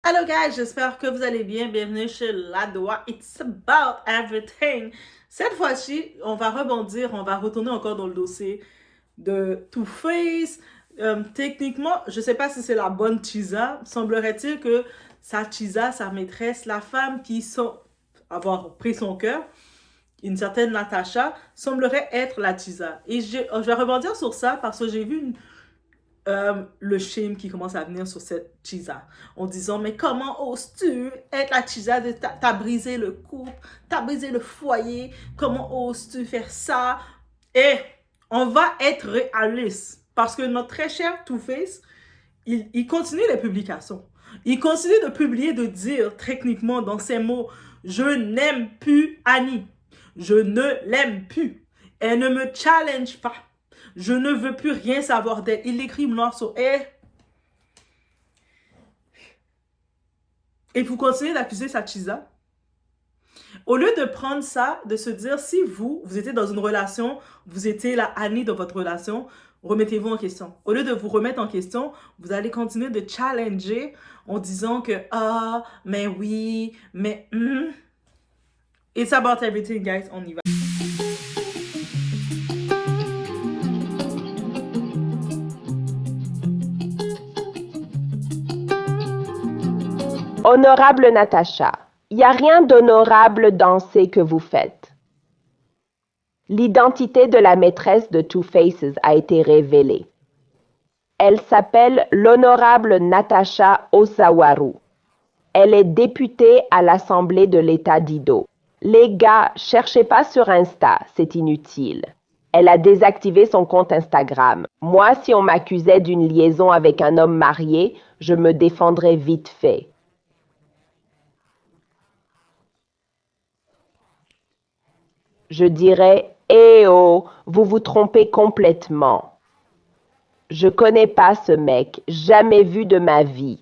Hello guys, j'espère que vous allez bien. Bienvenue chez Ladoa. It's about everything. Cette fois-ci, on va rebondir, on va retourner encore dans le dossier de Two Face. Techniquement, je ne sais pas si c'est la bonne Chisa. Semblerait-il que sa Chisa, sa maîtresse, la femme qui sont avoir pris son cœur, une certaine Natasha, semblerait être la Chisa. Et je vais rebondir sur ça parce que j'ai vu le shame qui commence à venir sur cette Chisa en disant mais comment oses-tu être la Chisa de t'as brisé le couple, t'as brisé le foyer, comment oses-tu faire ça? Et on va être réaliste parce que notre très cher Two-Face, il continue les publications, il continue de publier, de dire techniquement dans ses mots: je n'aime plus Annie, je ne l'aime plus, elle ne me challenge pas, je ne veux plus rien savoir d'elle. Il écrit noir sur elle. Et vous continuez d'accuser sa Chisa. Au lieu de prendre ça, de se dire, si vous étiez dans une relation, vous étiez la Annie de votre relation, remettez-vous en question. Au lieu de vous remettre en question, vous allez continuer de challenger en disant que, ah, mais oui, mais... It's about everything, guys. On y va. Honorable Natacha, il n'y a rien d'honorable dans ce que vous faites. L'identité de la maîtresse de Two Faces a été révélée. Elle s'appelle l'honorable Natasha Osawaru. Elle est députée à l'Assemblée de l'État d'Ido. Les gars, cherchez pas sur Insta, c'est inutile. Elle a désactivé son compte Instagram. Moi, si on m'accusait d'une liaison avec un homme marié, je me défendrais vite fait. Je dirais « Eh oh, vous vous trompez complètement. Je connais pas ce mec, jamais vu de ma vie.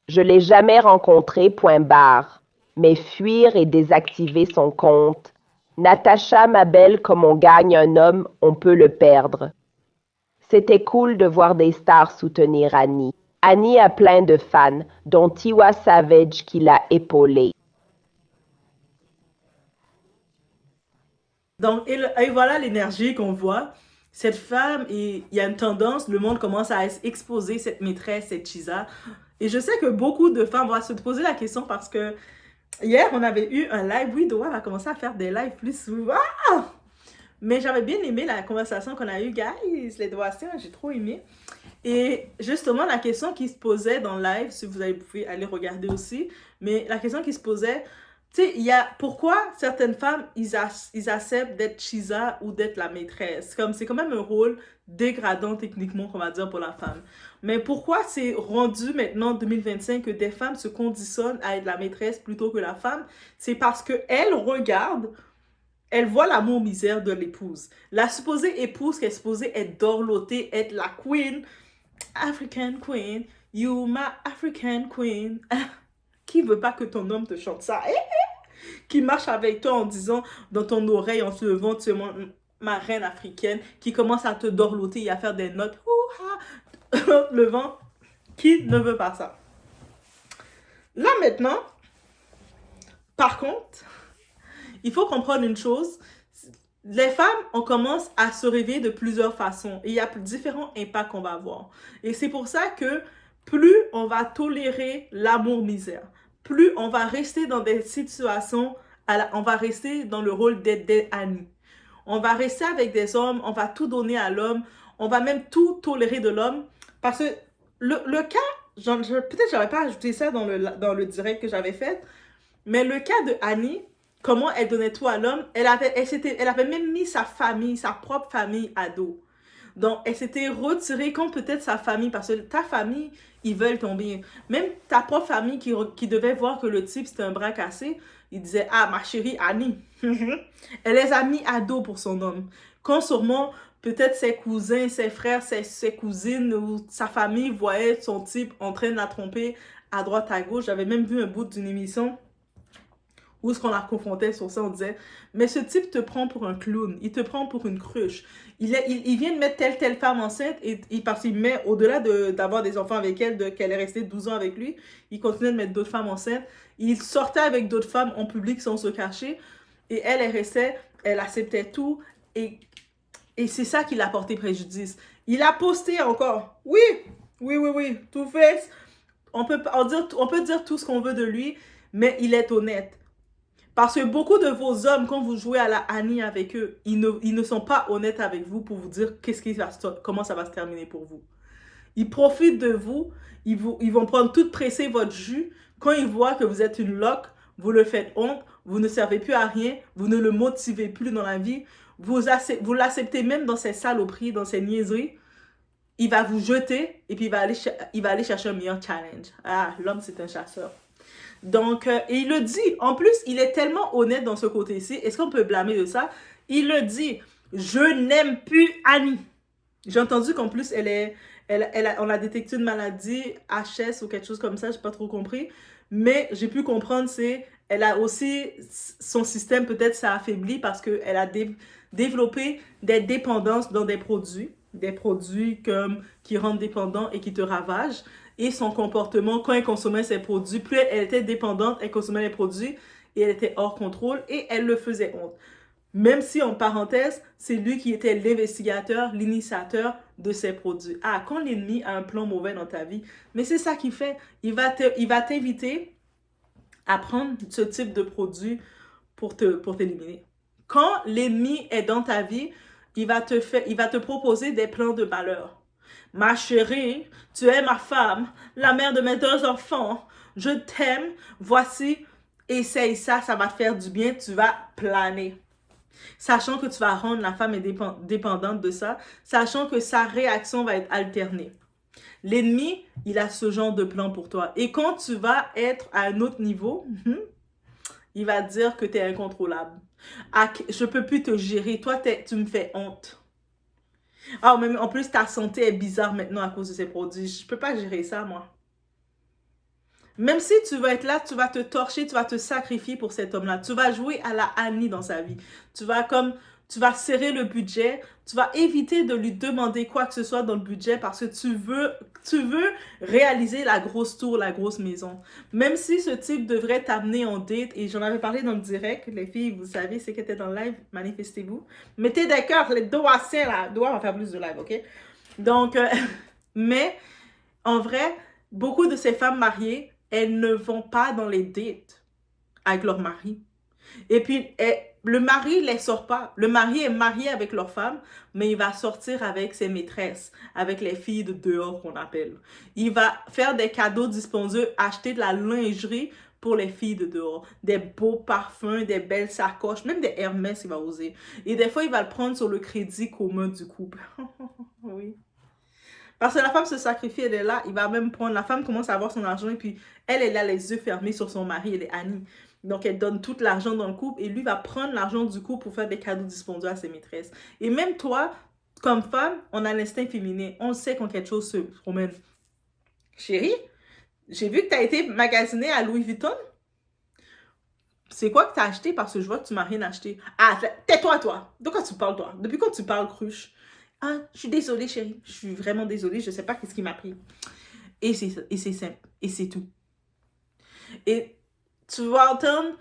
Je l'ai jamais rencontré, point barre. Mais fuir et désactiver son compte. Natacha, ma belle, comme on gagne un homme, on peut le perdre. C'était cool de voir des stars soutenir Annie. Annie a plein de fans, dont Tiwa Savage qui l'a épaulée. Donc, et voilà l'énergie qu'on voit. Cette femme, et il y a une tendance, le monde commence à exposer cette maîtresse, cette Chisa. Et je sais que beaucoup de femmes vont se poser la question parce que hier, on avait eu un live. Oui, Doha va commencer à faire des lives plus souvent. Mais j'avais bien aimé la conversation qu'on a eue, guys. Les Dohassiens, j'ai trop aimé. Et justement, la question qui se posait dans le live, si vous pouvez aller regarder aussi, mais la question qui se posait, tu sais, il y a pourquoi certaines femmes, ils acceptent d'être Chisa ou d'être la maîtresse. Comme c'est quand même un rôle dégradant techniquement, on va dire, pour la femme. Mais pourquoi c'est rendu maintenant 2025 que des femmes se conditionnent à être la maîtresse plutôt que la femme? C'est parce qu'elles regardent, elle voit l'amour misère de l'épouse. La supposée épouse qui est supposée être dorlotée, être la queen, African queen, you my African queen. Qui veut pas que ton homme te chante ça? Qui marche avec toi en disant dans ton oreille, en se levant, tu es ma reine africaine, qui commence à te dorloter et à faire des notes, le vent. Qui ne veut pas ça? Là maintenant, par contre, il faut comprendre une chose. Les femmes, on commence à se réveiller de plusieurs façons et il y a différents impacts qu'on va avoir. Et c'est pour ça que plus on va tolérer l'amour-misère, plus on va rester dans des situations, on va rester dans le rôle d'être Annie. On va rester avec des hommes, on va tout donner à l'homme, on va même tout tolérer de l'homme. Parce que le cas, peut-être j'avais pas ajouté ça dans le direct que j'avais fait, mais le cas de Annie, comment elle donnait tout à l'homme, elle avait même mis sa famille, sa propre famille à dos. Donc, elle s'était retirée contre peut-être sa famille, parce que ta famille, ils veulent tomber. Même ta propre famille qui devait voir que le type, c'était un bras cassé, il disait, ah, ma chérie Annie. Elle les a mis à dos pour son homme. Quand sûrement, peut-être ses cousins, ses frères, ses cousines ou sa famille voyaient son type en train de la tromper à droite, à gauche. J'avais même vu un bout d'une émission où ce qu'on la confrontait sur ça, on disait, mais ce type te prend pour un clown, il te prend pour une cruche. Il vient de mettre telle femme enceinte, parce qu'il met, au-delà d'avoir des enfants avec elle, qu'elle est restée 12 ans avec lui, il continuait de mettre d'autres femmes enceintes. Il sortait avec d'autres femmes en public sans se cacher, et elle restait, elle acceptait tout, et c'est ça qui l'a porté préjudice. Il a posté encore, oui, Two-Face, on peut dire tout ce qu'on veut de lui, mais il est honnête. Parce que beaucoup de vos hommes, quand vous jouez à la Annie avec eux, ils ne sont pas honnêtes avec vous pour vous dire comment ça va se terminer pour vous. Ils profitent de vous, ils vont prendre tout presser votre jus. Quand ils voient que vous êtes une loque, vous le faites honte, vous ne servez plus à rien, vous ne le motivez plus dans la vie, vous l'acceptez même dans ses saloperies, dans ses niaiseries. Il va vous jeter et puis il va aller chercher un meilleur challenge. Ah, l'homme, c'est un chasseur. Donc, et il le dit. En plus, il est tellement honnête dans ce côté-ci. Est-ce qu'on peut blâmer de ça? Il le dit. Je n'aime plus Annie. J'ai entendu qu'en plus, on a détecté une maladie, HS ou quelque chose comme ça, j'ai pas trop compris. Mais j'ai pu comprendre, elle a aussi, son système peut-être s'est affaibli parce qu'elle a développé des dépendances dans des produits qui rendent dépendants et qui te ravagent. Et son comportement, quand elle consommait ces produits, plus elle était dépendante, elle consommait les produits et elle était hors contrôle et elle le faisait honte. Même si, en parenthèse, c'est lui qui était l'investigateur, l'initiateur de ces produits. Ah, quand l'ennemi a un plan mauvais dans ta vie, mais c'est ça qu'il fait. Il va t'inviter à prendre ce type de produit pour t'éliminer. Quand l'ennemi est dans ta vie, il va te proposer des plans de malheur. Ma chérie, tu es ma femme, la mère de mes 2 enfants. Je t'aime. Voici, essaye ça, ça va te faire du bien. Tu vas planer. Sachant que tu vas rendre la femme dépendante de ça, sachant que sa réaction va être alternée. L'ennemi, il a ce genre de plan pour toi. Et quand tu vas être à un autre niveau, il va dire que tu es incontrôlable. Ah, je peux plus te gérer. Toi, tu me fais honte. Ah, même en plus, ta santé est bizarre maintenant à cause de ces produits. Je peux pas gérer ça, moi. Même si tu vas être là, tu vas te torcher, tu vas te sacrifier pour cet homme-là. Tu vas jouer à la Annie dans sa vie. Tu vas serrer le budget. Tu vas éviter de lui demander quoi que ce soit dans le budget parce que tu veux réaliser la grosse tour, la grosse maison. Même si ce type devrait t'amener en date, et j'en avais parlé dans le direct, les filles, vous savez, c'est qui était dans le live, manifestez-vous. Mettez des cœurs, les doigts sains là. Doigts, on va faire plus de live, ok? Donc, mais, en vrai, beaucoup de ces femmes mariées, elles ne vont pas dans les dates avec leur mari. Et puis, le mari ne les sort pas. Le mari est marié avec leur femme, mais il va sortir avec ses maîtresses, avec les filles de dehors qu'on appelle. Il va faire des cadeaux dispendieux, acheter de la lingerie pour les filles de dehors. Des beaux parfums, des belles sacoches, même des Hermès, il va oser. Et des fois, il va le prendre sur le crédit commun du couple. Oui. Parce que la femme se sacrifie, elle est là, il va même prendre, la femme commence à avoir son argent et puis elle a les yeux fermés sur son mari, elle est Annie. Donc elle donne tout l'argent dans le couple et lui va prendre l'argent du couple pour faire des cadeaux dispendieux à ses maîtresses. Et même toi, comme femme, on a l'instinct féminin, on sait quand quelque chose se promène. Chérie, j'ai vu que tu as été magasinée à Louis Vuitton. C'est quoi que tu as acheté parce que je vois que tu m'as rien acheté. Ah, tais-toi toi. De quoi tu parles toi? Depuis quand tu parles cruche? Ah, je suis désolée, chérie. Je suis vraiment désolée. Je ne sais pas qu'est-ce qui m'a pris. Et c'est simple. Et c'est tout. Et tu vas entendre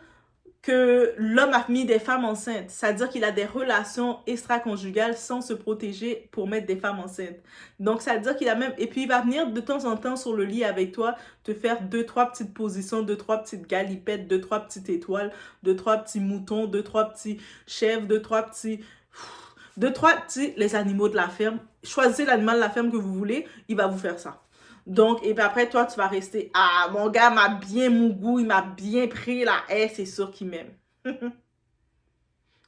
que l'homme a mis des femmes enceintes. C'est-à-dire qu'il a des relations extra-conjugales sans se protéger pour mettre des femmes enceintes. Donc, ça veut dire qu'il a même... Et puis, il va venir de temps en temps sur le lit avec toi, te faire 2-3 petites positions, 2-3 petites galipettes, 2-3 petites étoiles, 2-3 petits moutons, 2-3 petits chèvres, 2-3 petits... 2-3 petits, les animaux de la ferme. Choisissez l'animal de la ferme que vous voulez, il va vous faire ça. Donc, et puis après, toi, tu vas rester, ah, mon gars m'a bien mougou, il m'a bien pris là, c'est sûr qu'il m'aime.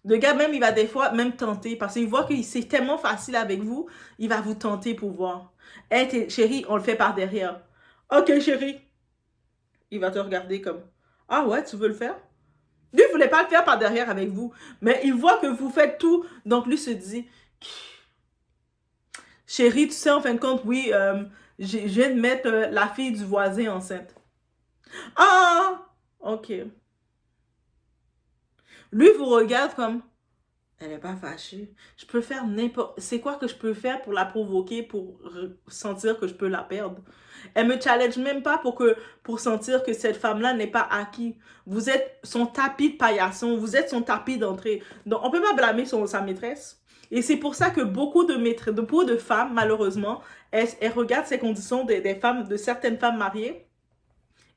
Le gars même, il va des fois même tenter, parce qu'il voit que c'est tellement facile avec vous, il va vous tenter pour voir. Chérie, on le fait par derrière. Ok, chérie. Il va te regarder comme, ah ouais, tu veux le faire? Lui, il voulait pas le faire par derrière avec vous, mais il voit que vous faites tout, donc lui se dit, chérie, tu sais, en fin de compte, oui, je viens de mettre la fille du voisin enceinte. Ah! Ok. Lui vous regarde comme, elle n'est pas fâchée. Je peux faire n'importe... C'est quoi que je peux faire pour la provoquer, pour sentir que je peux la perdre? Elle me challenge même pas pour sentir que cette femme-là n'est pas acquis. Vous êtes son tapis de paillasson, vous êtes son tapis d'entrée. Donc, on peut pas blâmer sa maîtresse. Et c'est pour ça que beaucoup de femmes, malheureusement, elles regardent ces conditions des femmes, de certaines femmes mariées,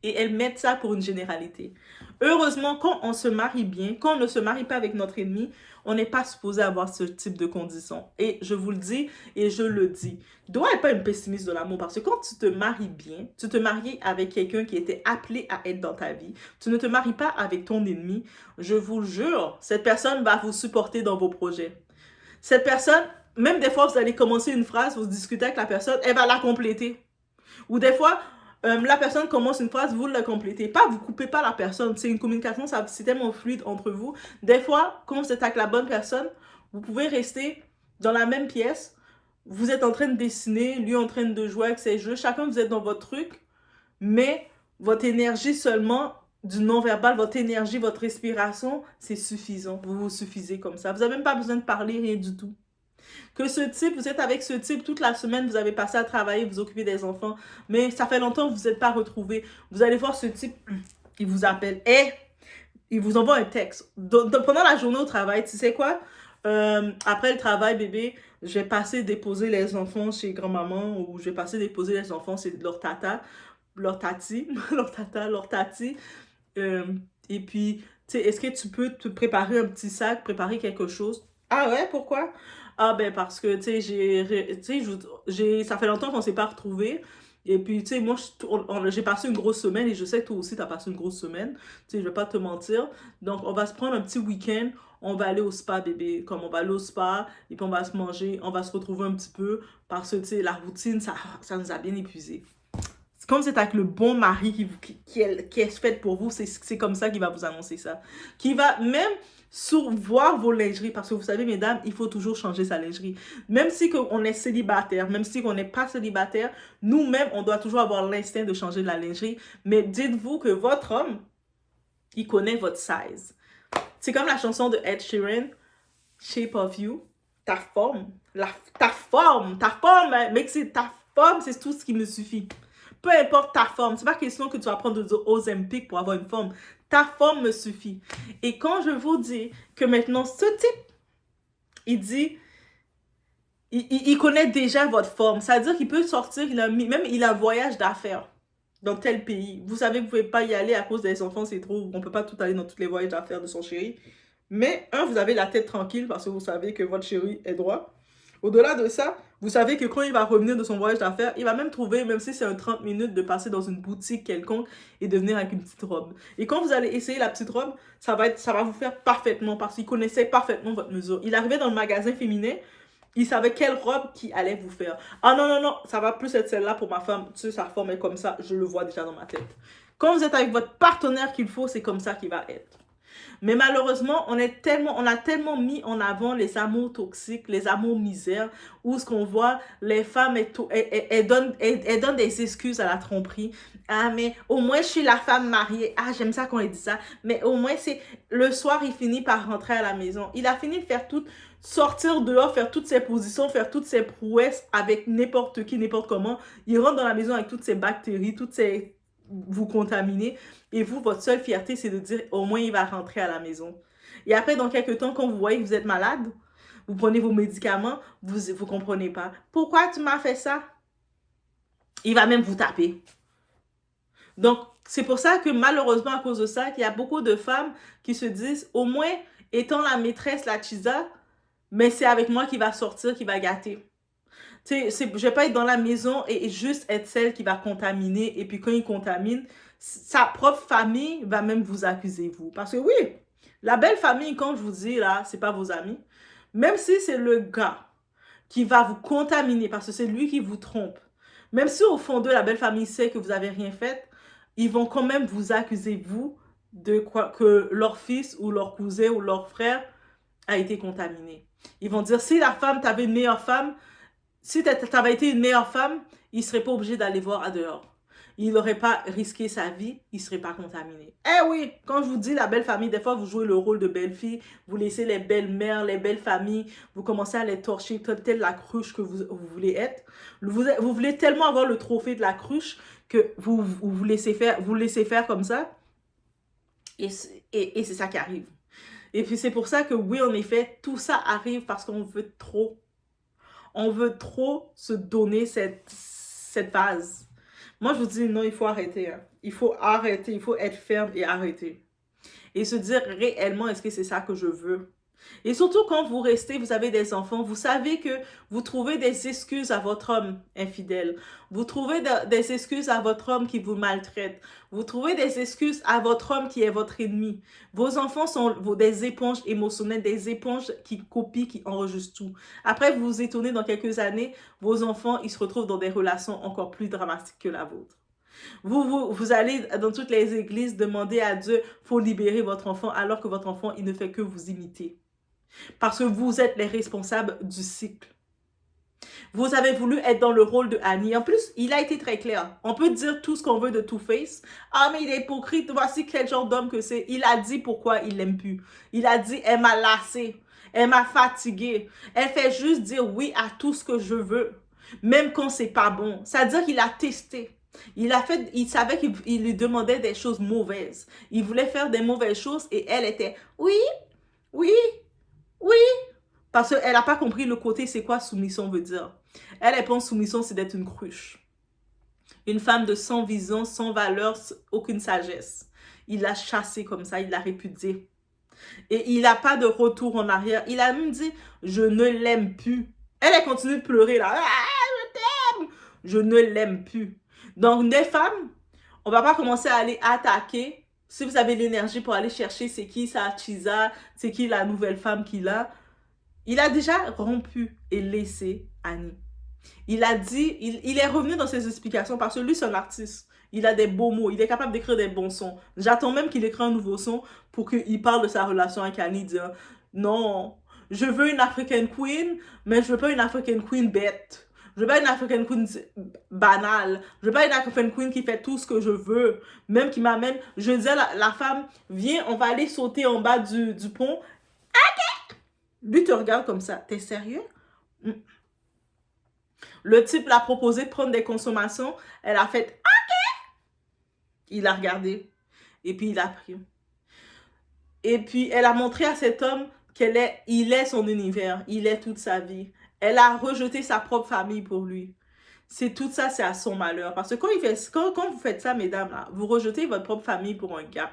et elles mettent ça pour une généralité. Heureusement, quand on se marie bien, quand on ne se marie pas avec notre ennemi, on n'est pas supposé avoir ce type de conditions. Et je vous le dis et je le dis. Dois être pas une pessimiste de l'amour parce que quand tu te maries bien, tu te maries avec quelqu'un qui était appelé à être dans ta vie. Tu ne te maries pas avec ton ennemi. Je vous jure, cette personne va vous supporter dans vos projets. Cette personne, même des fois, vous allez commencer une phrase, vous discutez avec la personne, elle va la compléter. Ou des fois, la personne commence une phrase, vous la complétez. Pas, vous coupez pas la personne. C'est une communication, c'est tellement fluide entre vous. Des fois, quand vous êtes avec la bonne personne, vous pouvez rester dans la même pièce. Vous êtes en train de dessiner, lui en train de jouer avec ses jeux. Chacun, vous êtes dans votre truc. Mais votre énergie seulement, du non-verbal, votre énergie, votre respiration, c'est suffisant. Vous vous suffisez comme ça. Vous n'avez même pas besoin de parler, rien du tout. Que ce type, vous êtes avec ce type toute la semaine, vous avez passé à travailler, vous occupez des enfants, mais ça fait longtemps que vous n'êtes pas retrouvés. Vous allez voir ce type, il vous appelle et il vous envoie un texte. Pendant la journée au travail, tu sais quoi? Après le travail, bébé, je vais passer déposer les enfants chez grand-maman ou je vais passer déposer les enfants chez leur tata, leur tati, leur tati. Et puis, tu sais, est-ce que tu peux te préparer un petit sac, préparer quelque chose? Ah ouais, pourquoi? Ah ben parce que, tu sais, ça fait longtemps qu'on s'est pas retrouvés. Et puis, tu sais, moi, j'ai passé une grosse semaine et je sais que toi aussi, tu as passé une grosse semaine. Tu sais, je vais pas te mentir. Donc, on va se prendre un petit week-end. On va aller au spa, bébé. Comme on va aller au spa et puis on va se manger, on va se retrouver un petit peu parce que, tu sais, la routine, ça nous a bien épuisés. C'est comme c'est avec le bon mari qui est fait pour vous, c'est comme ça qu'il va vous annoncer ça. Qui va même voir vos lingeries, parce que vous savez, mesdames, il faut toujours changer sa lingerie. Même si on est célibataire, même si on n'est pas célibataire, nous-mêmes, on doit toujours avoir l'instinct de changer de la lingerie. Mais dites-vous que votre homme, il connaît votre size. C'est comme la chanson de Ed Sheeran, Shape of You. Ta forme, ta forme, mec, c'est ta forme, c'est tout ce qui me suffit. Peu importe ta forme, c'est pas question que tu vas prendre des Ozempic pour avoir une forme. Ta forme me suffit. Et quand je vous dis que maintenant, ce type, il dit, il connaît déjà votre forme. Ça veut dire qu'il peut sortir, il a un voyage d'affaires dans tel pays. Vous savez, vous pouvez pas y aller à cause des enfants, c'est trop. On peut pas tout aller dans tous les voyages d'affaires de son chéri. Mais, vous avez la tête tranquille parce que vous savez que votre chéri est droit. Au-delà de ça, vous savez que quand il va revenir de son voyage d'affaires, il va même trouver, même si c'est un 30 minutes, de passer dans une boutique quelconque et de venir avec une petite robe. Et quand vous allez essayer la petite robe, ça va vous faire parfaitement parce qu'il connaissait parfaitement votre mesure. Il arrivait dans le magasin féminin, il savait quelle robe qui allait vous faire. Ah non, non, non, ça va plus être celle-là pour ma femme. Tu sais, sa forme est comme ça, je le vois déjà dans ma tête. Quand vous êtes avec votre partenaire qu'il faut, c'est comme ça qu'il va être. Mais malheureusement, on a tellement mis en avant les amours toxiques, les amours misères, où ce qu'on voit, les femmes, elles donnent des excuses à la tromperie. Ah, mais au moins, je suis la femme mariée. Ah, j'aime ça quand elle dit ça. Mais au moins, le soir, il finit par rentrer à la maison. Il a fini de faire sortir dehors, faire toutes ses positions, faire toutes ses prouesses avec n'importe qui, n'importe comment. Il rentre dans la maison avec toutes ses bactéries, vous contaminer. Et vous, votre seule fierté, c'est de dire au moins il va rentrer à la maison. Et après, dans quelques temps, quand vous voyez que vous êtes malade, vous prenez vos médicaments, vous comprenez pas. Pourquoi tu m'as fait ça? Il va même vous taper. Donc, c'est pour ça que malheureusement, à cause de ça, qu'il y a beaucoup de femmes qui se disent au moins, étant la maîtresse, la chisa, mais c'est avec moi qu'il va sortir, qu'il va gâter. Tu sais, je vais pas être dans la maison et juste être celle qui va contaminer. Et puis quand il contamine, sa propre famille va même vous accuser, vous. Parce que oui, la belle famille, quand je vous dis là, c'est pas vos amis. Même si c'est le gars qui va vous contaminer parce que c'est lui qui vous trompe. Même si au fond de la belle famille sait que vous avez rien fait, ils vont quand même vous accuser, vous, de quoi que leur fils ou leur cousin ou leur frère a été contaminé. Ils vont dire, si la femme, t'avais une meilleure femme, si t'avais été une meilleure femme, il ne serait pas obligé d'aller voir à dehors. il n'aurait pas risqué sa vie, il ne serait pas contaminé. Eh oui, quand je vous dis la belle famille, des fois vous jouez le rôle de belle-fille, vous laissez les belles mères, les belles familles, vous commencez à les torcher telle la cruche que vous voulez être. Vous voulez tellement avoir le trophée de la cruche que vous laissez faire comme ça. Et c'est ça qui arrive. Et puis c'est pour ça que oui, en effet, tout ça arrive parce qu'on veut trop. On veut trop se donner cette phase. Moi, je vous dis, non, il faut arrêter. Hein. Il faut arrêter, il faut être ferme et arrêter. Et se dire réellement, est-ce que c'est ça que je veux? Et surtout quand vous restez, vous avez des enfants, vous savez que vous trouvez des excuses à votre homme infidèle. Vous trouvez des excuses à votre homme qui vous maltraite. Vous trouvez des excuses à votre homme qui est votre ennemi. Vos enfants sont des éponges émotionnelles, des éponges qui copient, qui enregistrent tout. Après, vous vous étonnez dans quelques années, vos enfants, ils se retrouvent dans des relations encore plus dramatiques que la vôtre. Vous allez dans toutes les églises demander à Dieu, faut libérer votre enfant, alors que votre enfant, il ne fait que vous imiter. Parce que vous êtes les responsables du cycle. Vous avez voulu être dans le rôle de Annie. En plus, il a été très clair. On peut dire tout ce qu'on veut de Two-Face. Ah, mais il est hypocrite. Voici quel genre d'homme que c'est. Il a dit pourquoi il l'aime plus. Il a dit, elle m'a lassé. Elle m'a fatigué. Elle fait juste dire oui à tout ce que je veux. Même quand c'est pas bon. C'est-à-dire qu'il a testé. Il savait qu'il lui demandait des choses mauvaises. Il voulait faire des mauvaises choses et elle était, oui, oui, oui. Parce qu'elle n'a pas compris le côté, c'est quoi soumission veut dire. Elle pense soumission, c'est d'être une cruche. Une femme de sans vision, sans valeur, aucune sagesse. Il l'a chassée comme ça, il l'a répudiée. Et il n'a pas de retour en arrière. Il a même dit, je ne l'aime plus. Elle continue de pleurer là. Ah, je t'aime. Je ne l'aime plus. Donc, des femmes, on ne va pas commencer à aller attaquer. Si vous avez l'énergie pour aller chercher c'est qui sa Chisa, c'est qui la nouvelle femme qu'il a. Il a déjà rompu et laissé Annie. Il a dit, il est revenu dans ses explications parce que lui, c'est un artiste. Il a des beaux mots, il est capable d'écrire des bons sons. J'attends même qu'il écrive un nouveau son pour qu'il parle de sa relation avec Annie, dire non, je veux une African Queen, mais je veux pas une African Queen bête. Je veux pas une African Queen banale. Je veux pas une African Queen qui fait tout ce que je veux. Même qui m'amène, je disais la femme, viens, on va aller sauter en bas du pont. Ok! Lui te regarde comme ça. T'es sérieux? Le type l'a proposé de prendre des consommations. Elle a fait OK. Il a regardé. Et puis il a pris. Et puis elle a montré à cet homme il est son univers. Il est toute sa vie. Elle a rejeté sa propre famille pour lui. C'est tout ça, c'est à son malheur. Parce que quand vous faites ça, mesdames, là, vous rejetez votre propre famille pour un gars.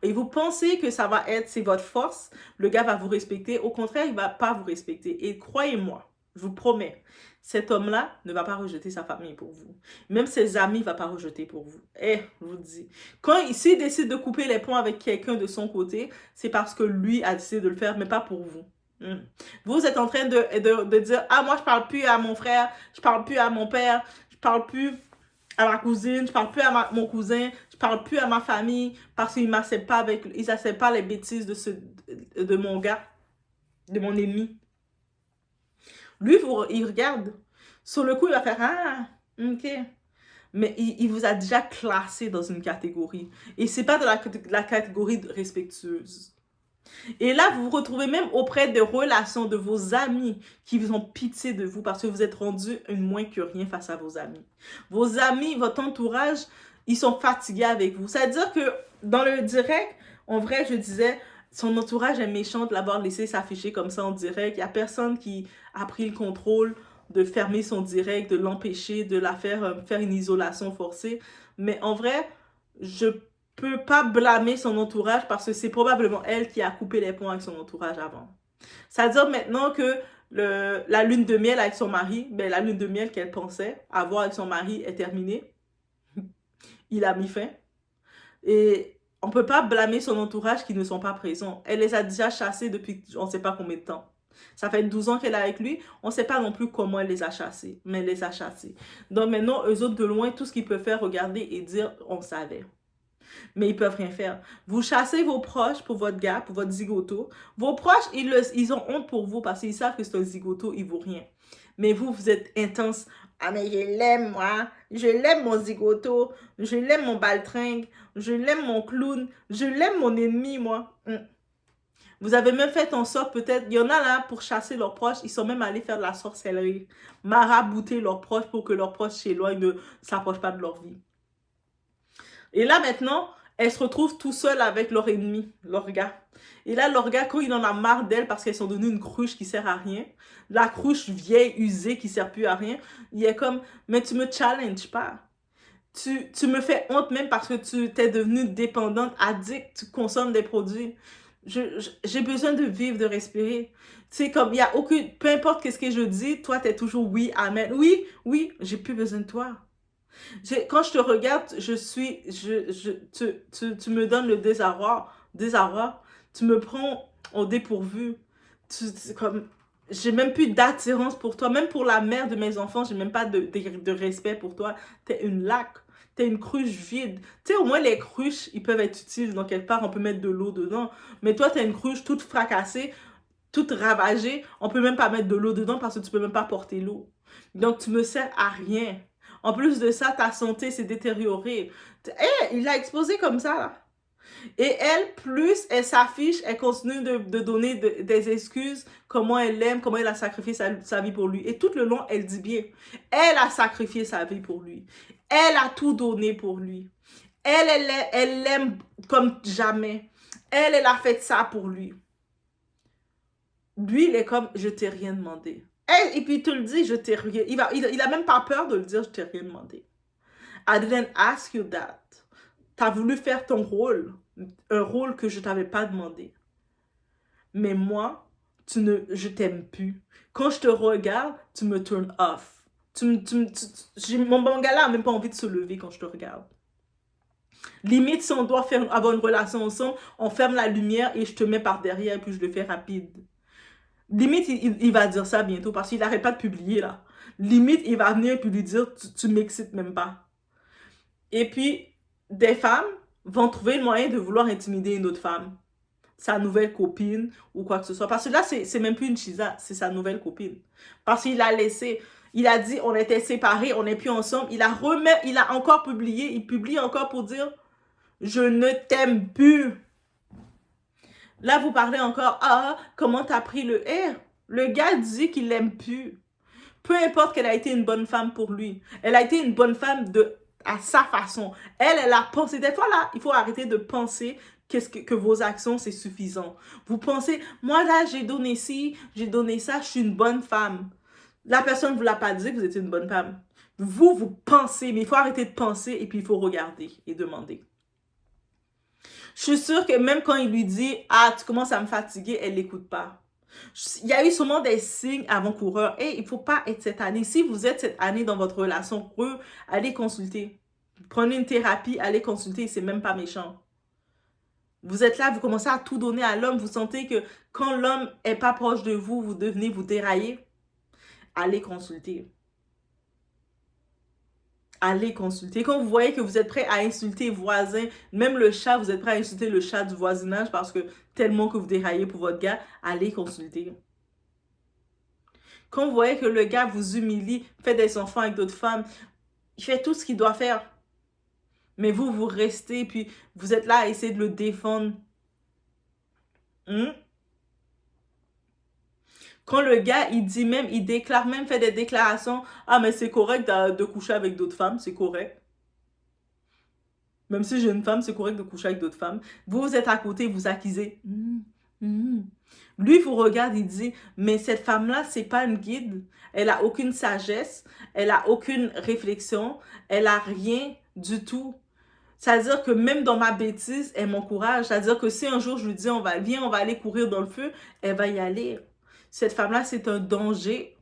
Et vous pensez que ça va être, c'est votre force, le gars va vous respecter. Au contraire, il ne va pas vous respecter. Et croyez-moi, je vous promets, cet homme-là ne va pas rejeter sa famille pour vous. Même ses amis ne vont pas rejeter pour vous. Je vous dis. S'il décide de couper les ponts avec quelqu'un de son côté, c'est parce que lui a décidé de le faire, mais pas pour vous. Vous êtes en train de dire, ah, moi, je parle plus à mon frère, je parle plus à mon père, je parle plus à ma cousine, je parle plus à mon cousin, je parle plus à ma famille parce qu'ils m'acceptent pas ils n'acceptent pas les bêtises de mon gars, de mon ennemi. Lui, il regarde. Sur le coup, il va faire, ah, ok. Mais il vous a déjà classé dans une catégorie. Et c'est pas de la catégorie respectueuse. Et là, vous vous retrouvez même auprès des relations de vos amis qui vous ont pitié de vous parce que vous êtes rendu une moins que rien face à vos amis. Vos amis, votre entourage, ils sont fatigués avec vous. C'est-à-dire que dans le direct, en vrai, je disais, son entourage est méchant de l'avoir laissé s'afficher comme ça en direct. Il n'y a personne qui a pris le contrôle de fermer son direct, de l'empêcher, de la faire une isolation forcée. Mais en vrai, je peut pas blâmer son entourage parce que c'est probablement elle qui a coupé les ponts avec son entourage avant. C'est-à-dire maintenant que la lune de miel avec son mari, la lune de miel qu'elle pensait avoir avec son mari est terminée. Il a mis fin. Et on peut pas blâmer son entourage qui ne sont pas présents. Elle les a déjà chassés depuis on ne sait pas combien de temps. Ça fait 12 ans qu'elle est avec lui. On ne sait pas non plus comment elle les a chassés, mais elle les a chassés. Donc maintenant, eux autres de loin, tout ce qu'ils peuvent faire, regarder et dire, on savait. Mais ils peuvent rien faire. Vous chassez vos proches pour votre gars, pour votre zigoto. Vos proches, ils ont honte pour vous parce qu'ils savent que c'est un zigoto, il vaut rien. Mais vous, vous êtes intense. Ah, mais je l'aime, moi. Je l'aime, mon zigoto. Je l'aime, mon baltringue. Je l'aime, mon clown. Je l'aime, mon ennemi, moi. Vous avez même fait en sorte, peut-être, il y en a là, pour chasser leurs proches, ils sont même allés faire de la sorcellerie. Marabouter leurs proches pour que leurs proches s'éloignent, ne s'approchent pas de leur vie. Et là, maintenant, elles se retrouvent tout seules avec leur ennemi, leur gars. Et là, leur gars, quand il en a marre d'elles parce qu'elles sont devenues une cruche qui sert à rien, la cruche vieille, usée, qui sert plus à rien, il est comme, mais tu me challenges pas. Tu me fais honte même parce que tu t'es devenue dépendante, addict, tu consommes des produits. J'ai besoin de vivre, de respirer. Tu sais, comme il y a aucune, peu importe qu'est-ce que je dis, toi, t'es toujours oui, amen. Oui, oui, j'ai plus besoin de toi. Quand je te regarde, tu me donnes le désarroi, tu me prends au dépourvu. Comme, j'ai même plus d'attirance pour toi, même pour la mère de mes enfants, j'ai même pas de respect pour toi. T'es une laque, t'es une cruche vide. Tu sais, au moins les cruches, ils peuvent être utiles dans quelque part, on peut mettre de l'eau dedans. Mais toi, t'es une cruche toute fracassée, toute ravagée, on peut même pas mettre de l'eau dedans parce que tu peux même pas porter l'eau. Donc, tu me sers à rien. En plus de ça, ta santé s'est détériorée. Il l'a exposé comme ça, là. Et elle, plus elle s'affiche, elle continue de donner des excuses, comment elle l'aime, comment elle a sacrifié sa vie pour lui. Et tout le long, elle dit bien, elle a sacrifié sa vie pour lui. Elle a tout donné pour lui. Elle l'aime comme jamais. Elle a fait ça pour lui. Lui, il est comme, je t'ai rien demandé. Et puis il te le dit, je t'ai rien. Il a même pas peur de le dire, je t'ai rien demandé. I didn't ask you that. T'as voulu faire ton rôle, un rôle que je t'avais pas demandé. Mais moi, je t'aime plus. Quand je te regarde, tu me turn off. Mon gars là a même pas envie de se lever quand je te regarde. Limite, si on doit avoir une relation ensemble, on ferme la lumière et je te mets par derrière et puis je le fais rapide. Limite, il va dire ça bientôt parce qu'il n'arrête pas de publier là. Limite, il va venir et puis lui dire, tu m'excites même pas. Et puis, des femmes vont trouver le moyen de vouloir intimider une autre femme. Sa nouvelle copine ou quoi que ce soit. Parce que là, c'est même plus une chisa, c'est sa nouvelle copine. Parce qu'il a laissé, il a dit, on était séparés, on n'est plus ensemble. Il a encore publié, il publie encore pour dire, je ne t'aime plus. Là, vous parlez encore, ah, comment t'as pris le R? Le gars dit qu'il l'aime plus. Peu importe qu'elle a été une bonne femme pour lui. Elle a été une bonne femme à sa façon. Elle a pensé. Des fois, là, il faut arrêter de penser que vos actions, c'est suffisant. Vous pensez, moi, là, j'ai donné ci, j'ai donné ça, je suis une bonne femme. La personne ne vous l'a pas dit que vous êtes une bonne femme. Vous pensez, mais il faut arrêter de penser et puis il faut regarder et demander. Je suis sûre que même quand il lui dit « Ah, tu commences à me fatiguer », elle l'écoute pas. Il y a eu sûrement des signes avant-coureurs. Et il ne faut pas être cette année. Si vous êtes cette année dans votre relation, allez consulter. Prenez une thérapie, allez consulter. C'est même pas méchant. Vous êtes là, vous commencez à tout donner à l'homme. Vous sentez que quand l'homme est pas proche de vous, vous déraillez. Allez consulter. Allez consulter. Quand vous voyez que vous êtes prêt à insulter voisin, même le chat, vous êtes prêt à insulter le chat du voisinage parce que tellement que vous déraillez pour votre gars, allez consulter. Quand vous voyez que le gars vous humilie, fait des enfants avec d'autres femmes, il fait tout ce qu'il doit faire. Mais vous restez, puis vous êtes là à essayer de le défendre. Quand le gars, il déclare même, fait des déclarations, ah, mais c'est correct de coucher avec d'autres femmes, c'est correct. Même si j'ai une femme, c'est correct de coucher avec d'autres femmes. Vous êtes à côté, vous accusez. Lui vous regarde, il dit, mais cette femme-là, c'est pas une guide. Elle a aucune sagesse, elle a aucune réflexion, elle a rien du tout. C'est-à-dire que même dans ma bêtise, elle m'encourage. C'est-à-dire que si un jour je lui dis, viens, on va aller courir dans le feu, elle va y aller. Cette femme-là, c'est un danger.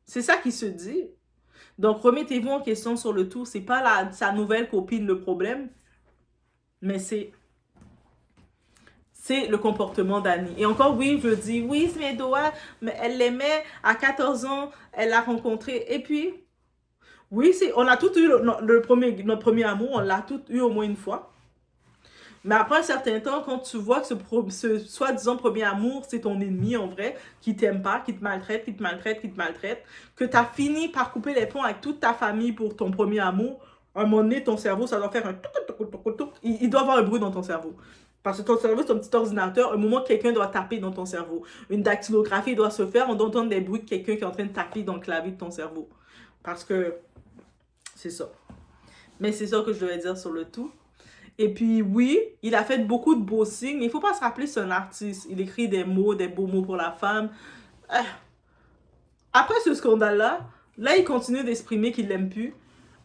C'est ça qui se dit. Donc, remettez-vous en question sur le tout. C'est pas sa nouvelle copine le problème, mais c'est le comportement d'Annie. Et encore, oui, je dis, oui, c'est mes doigts, mais elle l'aimait à 14 ans, elle l'a rencontré. Et puis, oui, on a tout eu notre premier amour, on l'a tout eu au moins une fois. Mais après un certain temps, quand tu vois que ce soi-disant premier amour, c'est ton ennemi en vrai, qui t'aime pas, qui te maltraite, qui te maltraite, qui te maltraite, que tu as fini par couper les ponts avec toute ta famille pour ton premier amour, à un moment donné, ton cerveau, ça doit faire un touc. Il doit avoir un bruit dans ton cerveau. Parce que ton cerveau, c'est un petit ordinateur. Un moment, quelqu'un doit taper dans ton cerveau. Une dactylographie doit se faire. On doit entendre des bruits de quelqu'un qui est en train de taper dans le clavier de ton cerveau. Parce que c'est ça. Mais c'est ça que je devais dire sur le tout. Et puis, oui, il a fait beaucoup de beaux signes, mais il ne faut pas se rappeler c'est un artiste. Il écrit des mots, des beaux mots pour la femme. Après ce scandale-là, là, il continue d'exprimer qu'il l'aime plus.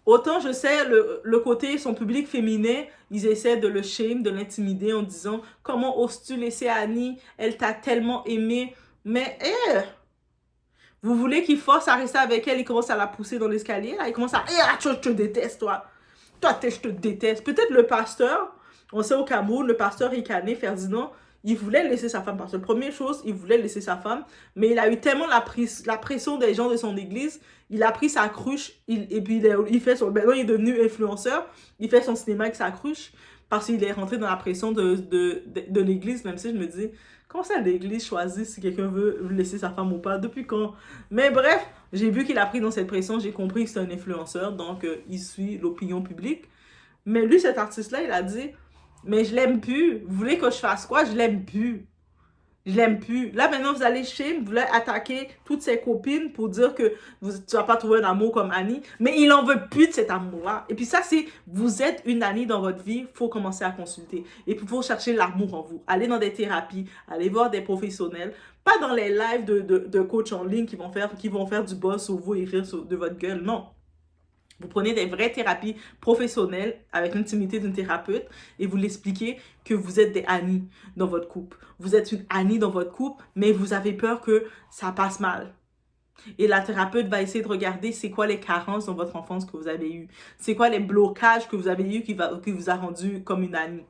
Autant je sais, le côté, son public féminin, ils essaient de le shame, de l'intimider en disant « Comment oses-tu laisser Annie? Elle t'a tellement aimé. » Mais, vous voulez qu'il force à rester avec elle, il commence à la pousser dans l'escalier, là, il commence à « je te déteste, toi. Toi, je te déteste. » Peut-être le pasteur, on sait au Cameroun, le pasteur ricané, Ferdinand, il voulait laisser sa femme. Parce que la première chose, il voulait laisser sa femme, mais il a eu tellement la pression des gens de son église, il a pris sa cruche, et puis il fait son... Maintenant, il est devenu influenceur, il fait son cinéma avec sa cruche, parce qu'il est rentré dans la pression de l'église, même si je me dis, comment ça l'église choisit si quelqu'un veut laisser sa femme ou pas, depuis quand? Mais bref, j'ai vu qu'il a pris dans cette pression, j'ai compris que c'est un influenceur, donc il suit l'opinion publique. Mais lui, cet artiste-là, il a dit, mais je l'aime plus. Vous voulez que je fasse quoi? Je l'aime plus. Je l'aime plus. Là, maintenant, vous allez chez, vous voulez attaquer toutes ses copines pour dire que tu vas pas trouver un amour comme Annie. Mais il en veut plus de cet amour-là. Et puis ça, c'est, vous êtes une Annie dans votre vie, il faut commencer à consulter. Et puis, il faut chercher l'amour en vous. Allez dans des thérapies, allez voir des professionnels. Pas dans les lives de coach en ligne qui vont faire du buzz sur vous et rire de votre gueule. Non. Vous prenez des vraies thérapies professionnelles avec l'intimité d'une thérapeute et vous l'expliquez que vous êtes des Annie dans votre couple. Vous êtes une Annie dans votre couple, mais vous avez peur que ça passe mal. Et la thérapeute va essayer de regarder c'est quoi les carences dans votre enfance que vous avez eues. C'est quoi les blocages que vous avez eus qui vous a rendu comme une Annie.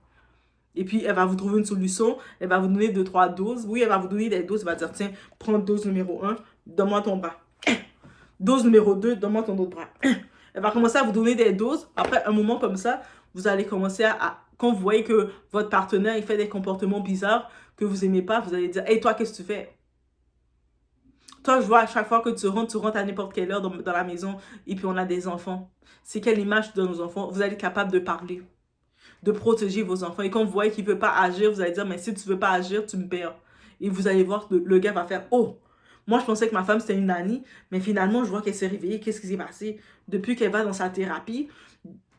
Et puis, elle va vous trouver une solution. Elle va vous donner 2-3 doses. Oui, elle va vous donner des doses. Elle va dire, tiens, prends dose numéro 1, donne-moi ton bras. Dose numéro 2, donne-moi ton autre bras. Elle va commencer à vous donner des doses. Après un moment comme ça, vous allez commencer quand vous voyez que votre partenaire il fait des comportements bizarres que vous n'aimez pas, vous allez dire « Hey, toi, qu'est-ce que tu fais? » Toi, je vois à chaque fois que tu rentres à n'importe quelle heure dans la maison et puis on a des enfants. C'est quelle image tu donnes aux enfants? Vous allez être capable de parler, de protéger vos enfants. Et quand vous voyez qu'il ne veut pas agir, vous allez dire « Mais si tu ne veux pas agir, tu me perds. » Et vous allez voir que le gars va faire « Oh! » Moi, je pensais que ma femme, c'était une Annie, mais finalement, je vois qu'elle s'est réveillée. Qu'est-ce qui s'est passé? Depuis qu'elle va dans sa thérapie,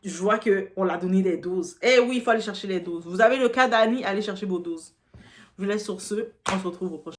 je vois qu'on l'a donné des doses. Eh oui, il faut aller chercher les doses. Vous avez le cas d'Annie, allez chercher vos doses. Je vous laisse sur ce. On se retrouve au prochain.